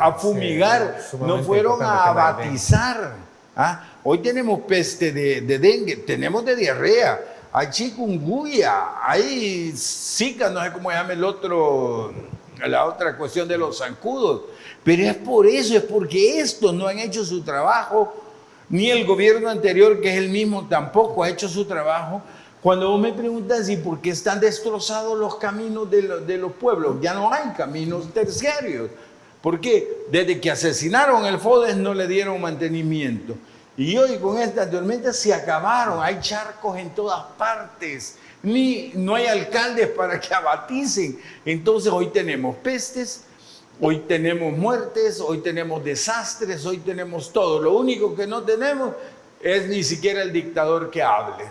sí, no fueron a batizar. Hoy tenemos peste de dengue, tenemos de diarrea, hay chikungunya, hay zika, no sé cómo se llama la otra cuestión de los zancudos. Pero es por eso, es porque estos no han hecho su trabajo, ni el gobierno anterior, que es el mismo, tampoco ha hecho su trabajo. Cuando vos me preguntas, ¿y por qué están destrozados los caminos de los pueblos? Ya no hay caminos terciarios. ¿Por qué? Desde que asesinaron el FODES no le dieron mantenimiento. Y hoy con esta tormenta se acabaron, hay charcos en todas partes, no hay alcaldes para que abaticen. Entonces hoy tenemos pestes, hoy tenemos muertes, hoy tenemos desastres, hoy tenemos todo. Lo único que no tenemos es ni siquiera el dictador que hable.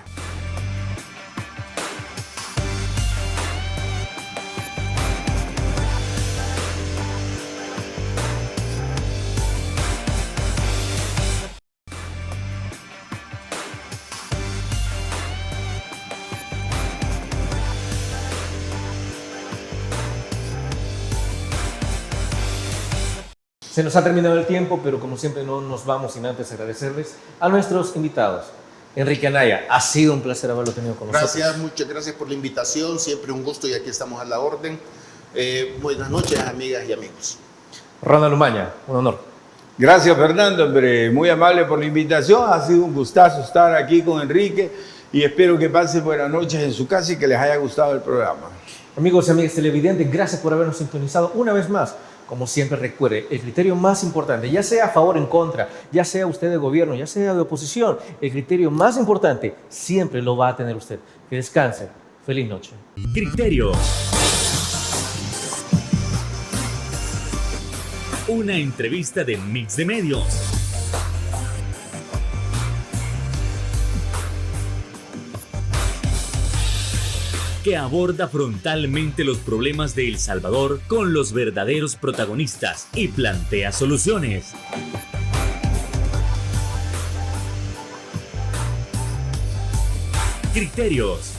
Se nos ha terminado el tiempo, pero como siempre no nos vamos sin antes agradecerles a nuestros invitados. Enrique Anaya, ha sido un placer haberlo tenido con nosotros. Gracias, muchas gracias por la invitación, siempre un gusto y aquí estamos a la orden. Buenas noches, amigas y amigos. Ronald Umaña, un honor. Gracias, Fernando, hombre, muy amable por la invitación, ha sido un gustazo estar aquí con Enrique y espero que pasen buenas noches en su casa y que les haya gustado el programa. Amigos y amigas televidentes, gracias por habernos sintonizado una vez más. Como siempre, recuerde, el criterio más importante, ya sea a favor o en contra, ya sea usted de gobierno, ya sea de oposición, el criterio más importante siempre lo va a tener usted. Que descanse. Feliz noche. Criterio. Una entrevista de Mix de Medios. Que aborda frontalmente los problemas de El Salvador con los verdaderos protagonistas y plantea soluciones. Criterios.